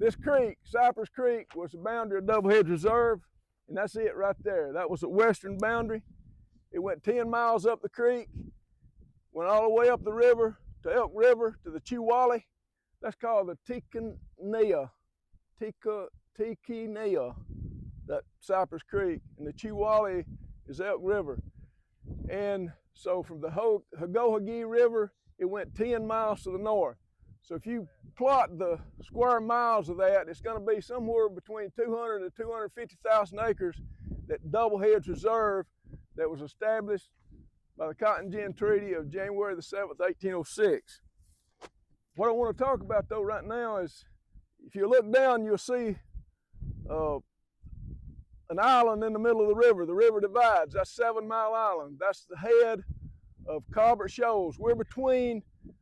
This creek, Cypress Creek, was the boundary of Doubleheads Reserve, and that's it right there. That was the western boundary. It went 10 miles up the creek, went all the way up the river to Elk River to the Chewally. That's called the Tikinea, that Cypress Creek, and the Chewally is Elk River. And so from the Hagohagee River, it went 10 miles to the north. So if you plot the square miles of that, it's going to be somewhere between 200 and 250,000 acres that Doubleheads Reserve that was established by the Cotton Gin Treaty of January the 7th, 1806. What I want to talk about though right now is, if you look down, you'll see an island in the middle of the river. The river divides. That's 7 Mile Island. That's the head of Cobbett Shoals. We're between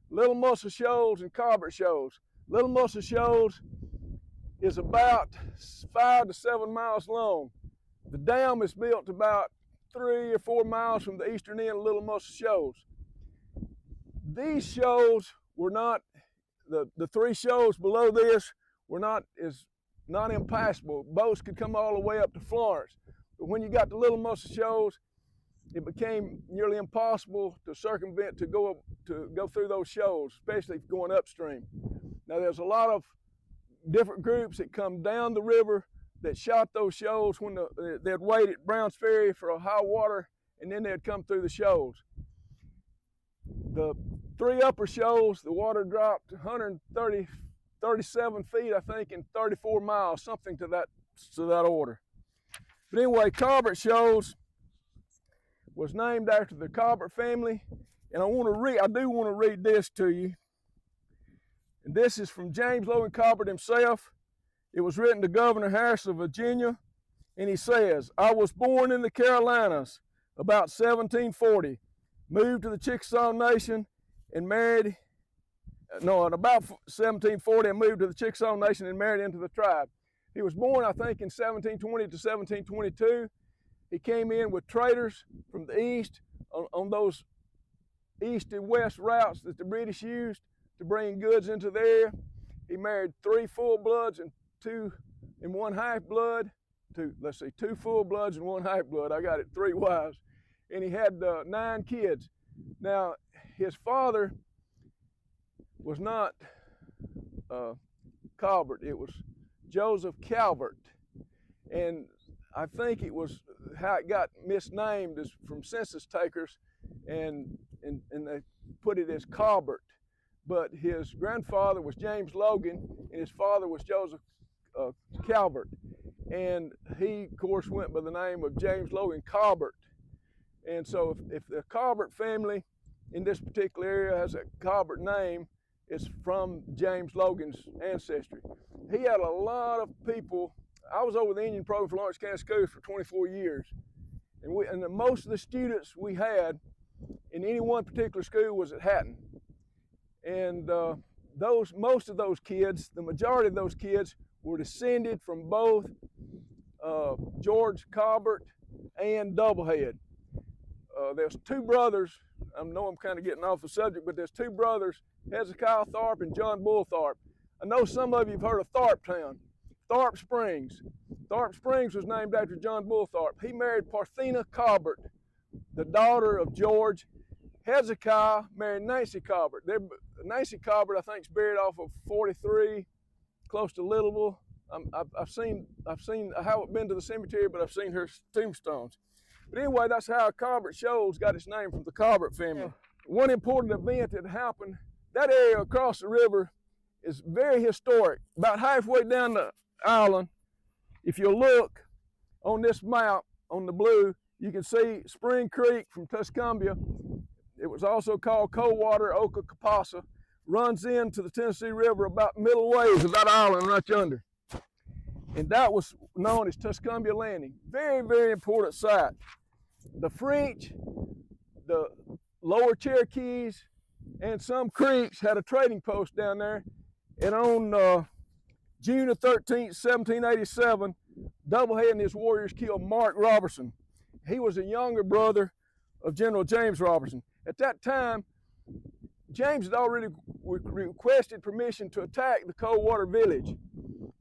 Little Muscle Shoals and Cobbett Shoals. Little Muscle Shoals is about 5 to 7 miles long. The dam is built about 3 or 4 miles from the eastern end of Little Muscle Shoals. These shoals were not, the 3 shoals below this were not impassable. Boats could come all the way up to Florence. But when you got to Little Muscle Shoals, it became nearly impossible to circumvent, to go through those shoals, especially going upstream. Now there's a lot of different groups that come down the river that shot those shoals when they'd wait at Brown's Ferry for a high water, and then they'd come through the shoals. The 3 upper shoals, the water dropped 37 feet, I think, in 34 miles, something to that order. But anyway, Cobbett Shoals was named after the Cobbett family, and I do want to read this to you. And this is from James Logan Cobbett himself. It was written to Governor Harris of Virginia, and he says, "I was born in the Carolinas about 1740, moved to the Chickasaw Nation and married, at about 1740, I moved to the Chickasaw Nation and married into the tribe." He was born, I think, in 1720 to 1722. He came in with traders from the east on those east and west routes that the British used to bring goods into the area. He married 3 full bloods and 2 and 1 half blood. 2 full bloods and 1 half blood. I got it, 3 wives. And he had 9 kids. Now, his father was not Cobbett, it was Joseph Calvert. And I think it was how it got misnamed is from census takers, and they put it as Cobbett. But his grandfather was James Logan, and his father was Joseph Calvert. And he, of course, went by the name of James Logan Cobbett. And so if the Cobbett family in this particular area has a Cobbett name, it's from James Logan's ancestry. He had a lot of people. I was over the Indian program for Lawrence County Schools for 24 years. And most of the students we had in any one particular school was at Hatton. And most of those kids, the majority of those kids, were descended from both George Cobbett and Doublehead. There's 2 brothers. I know I'm kind of getting off the subject, but there's 2 brothers, Hezekiah Tharp and John Bull Tharp. I know some of you have heard of Tharptown, Tharp Springs. Tharp Springs was named after John Bull Tharp. He married Parthena Cobbett, the daughter of George. Hezekiah married Nancy Cobbett. Nancy Cobbett, I think, is buried off of 43, close to Littleville. I haven't been to the cemetery, but I've seen her tombstones. But anyway, that's how Cobbett Shoals got its name, from the Cobbett family. One important event that happened, that area across the river is very historic. About halfway down the island, if you look on this map, on the blue, you can see Spring Creek from Tuscumbia. It was also called Coldwater, Ocklawaha, runs into the Tennessee River about middle ways of that island right yonder. And that was known as Tuscumbia Landing. Very, very important site. The French, the Lower Cherokees, and some Creeks had a trading post down there. And on June the 13th, 1787, Doublehead and his warriors killed Mark Robertson. He was a younger brother of General James Robertson. At that time, James had already requested permission to attack the Coldwater village.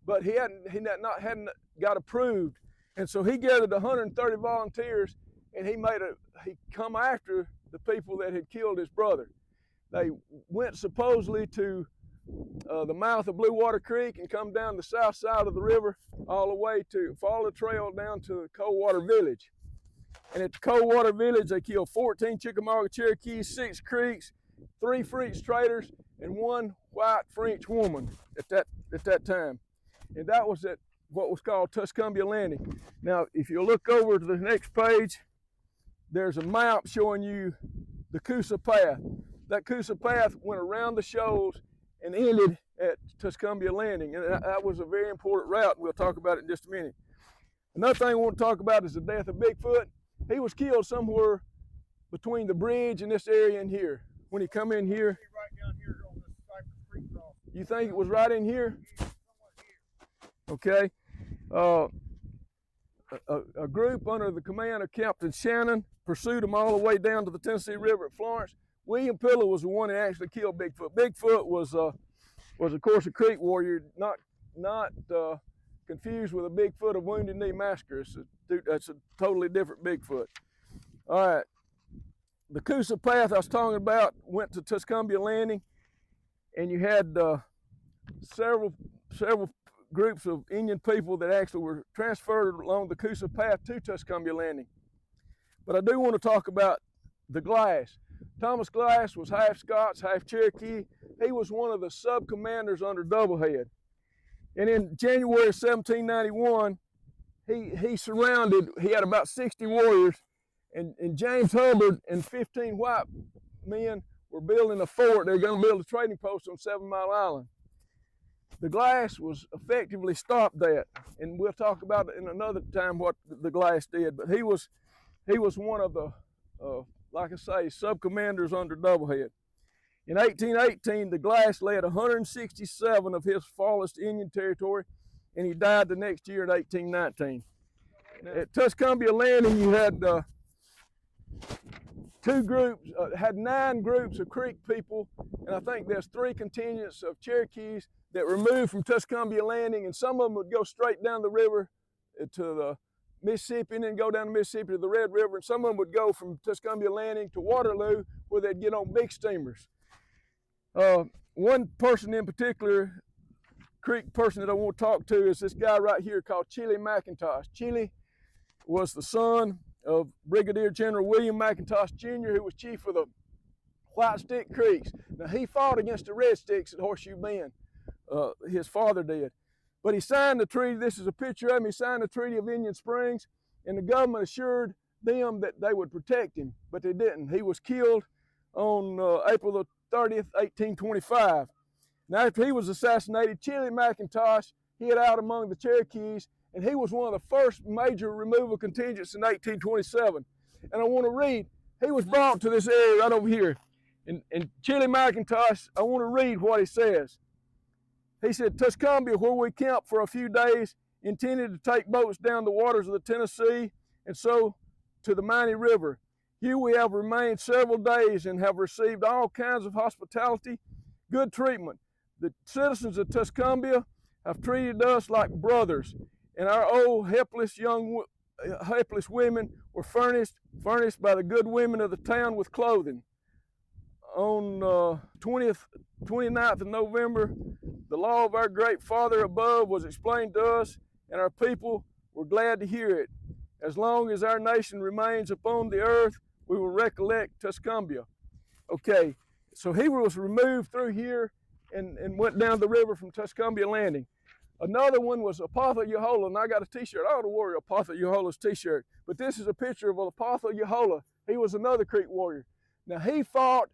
but he hadn't got approved. And so he gathered 130 volunteers, and he come after the people that had killed his brother. They went supposedly to the mouth of Blue Water Creek and come down the south side of the river all the way to follow the trail down to Coldwater Village. And at the Coldwater Village, they killed 14 Chickamauga Cherokees, 6 Creeks, 3 French traders, and 1 white French woman at that time. And that was at what was called Tuscumbia Landing. Now, if you look over to the next page, there's a map showing you the Coosa Path. That Coosa Path went around the shoals and ended at Tuscumbia Landing. And that was a very important route. We'll talk about it in just a minute. Another thing I want to talk about is the death of Bigfoot. He was killed somewhere between the bridge and this area in here. When he come in here. Right down here on this Cypress Creek crossing. You think it was right in here? Okay. A group under the command of Captain Shannon pursued him all the way down to the Tennessee River at Florence. William Pillow was the one that actually killed Bigfoot. Bigfoot was of course a Creek warrior, not confused with a Bigfoot of Wounded Knee Massacre. That's a totally different Bigfoot. All right. The Coosa Path I was talking about went to Tuscumbia Landing, and you had several groups of Indian people that actually were transferred along the Coosa Path to Tuscumbia Landing. But I do want to talk about the Glass. Thomas Glass was half Scots, half Cherokee. He was one of the sub-commanders under Doublehead. And in January 1791, he had about 60 warriors, and James Hubbard and 15 white men were building a fort. They were going to build a trading post on 7 Mile Island. The Glass was effectively stopped that, and we'll talk about it in another time what the Glass did. But he was one of the, like I say, sub-commanders under Doublehead. In 1818, the Glass led 167 of his fullest Indian territory, and he died the next year in 1819. At Tuscumbia Landing, you had 9 groups of Creek people, and I think there's 3 contingents of Cherokees that were moved from Tuscumbia Landing, and some of them would go straight down the river to the Mississippi and then go down the Mississippi to the Red River, and some of them would go from Tuscumbia Landing to Waterloo where they'd get on big steamers. One person in particular, Creek person that I want to talk to, is this guy right here called Chili McIntosh. Chili was the son of Brigadier General William McIntosh Jr., who was chief of the White Stick Creeks. Now, he fought against the Red Sticks at Horseshoe Bend. His father did. But he signed the treaty. This is a picture of him. He signed the Treaty of Indian Springs, and the government assured them that they would protect him, but they didn't. He was killed on April the 30th, 1825. Now, after he was assassinated, Chili McIntosh hid out among the Cherokees, and he was one of the first major removal contingents in 1827. And I want to read, he was brought to this area right over here. And Chili McIntosh, I want to read what he says. He said, Tuscumbia, where we camped for a few days, intended to take boats down the waters of the Tennessee and so to the Mighty River. Here we have remained several days and have received all kinds of hospitality, good treatment. The citizens of Tuscumbia have treated us like brothers, and our old helpless women were furnished by the good women of the town with clothing. On 29th of November, the law of our great Father above was explained to us, and our people were glad to hear it. As long as our nation remains upon the earth, we will recollect Tuscumbia. Okay, so he was removed through here and went down the river from Tuscumbia Landing. Another one was Apotha Yahola, and I got a t-shirt. I ought to wear Apotha Yahola's t-shirt, but this is a picture of Apotha Yahola. He was another Creek warrior. Now, he fought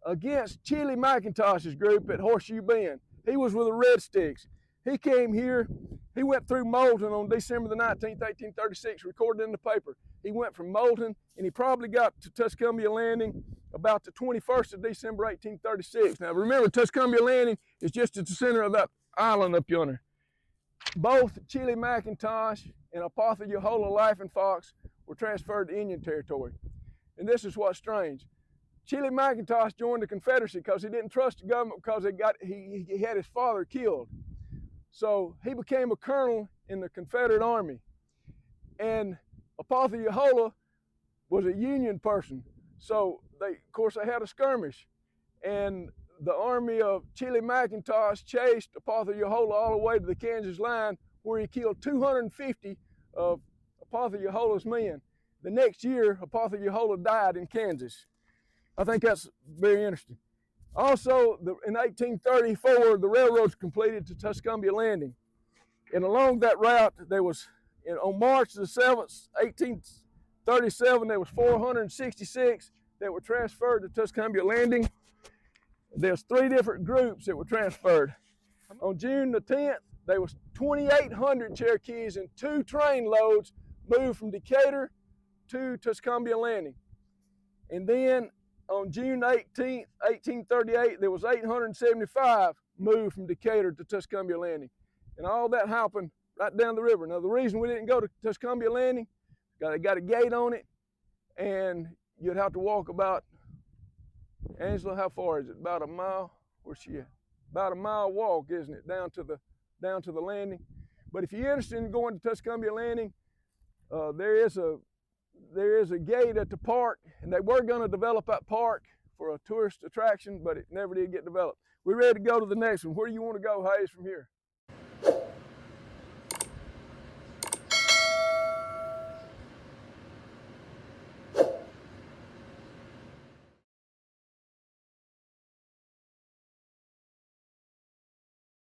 against Chili McIntosh's group at Horseshoe Bend. He was with the Red Sticks. He came here, he went through Moulton on December the 19th, 1836, recorded in the paper. He went from Moulton, and he probably got to Tuscumbia Landing about the 21st of December, 1836. Now remember, Tuscumbia Landing is just at the center of that island up yonder. Both Chili McIntosh and Apotha Yahola Laughing Fox were transferred to Indian Territory. And this is what's strange. Chili McIntosh joined the Confederacy because he didn't trust the government because he had his father killed. So he became a colonel in the Confederate Army. And Apothiahola was a Union person. So of course, they had a skirmish. And the army of Chile McIntosh chased Apothiahola all the way to the Kansas line, where he killed 250 of Apothiahola's men. The next year, Apothiahola died in Kansas. I think that's very interesting. Also, in 1834, the railroads completed to Tuscumbia Landing. And along that route, there was, on March the 7th, 1837, there was 466 that were transferred to Tuscumbia Landing. There's 3 different groups that were transferred. On June the 10th, there was 2,800 Cherokees and 2 train loads moved from Decatur to Tuscumbia Landing. And then on June 18th, 1838, there was 875 moved from Decatur to Tuscumbia Landing. And all that happened right down the river. Now, the reason we didn't go to Tuscumbia Landing, they got a gate on it, and you'd have to walk about, Angela, how far is it? About a mile? Where's she at? About a mile walk, isn't it, down to the landing? But if you're interested in going to Tuscumbia Landing, there is a gate at the park, and they were going to develop that park for a tourist attraction, but it never did get developed. We're ready to go to the next one. Where do you want to go, Hayes, from here?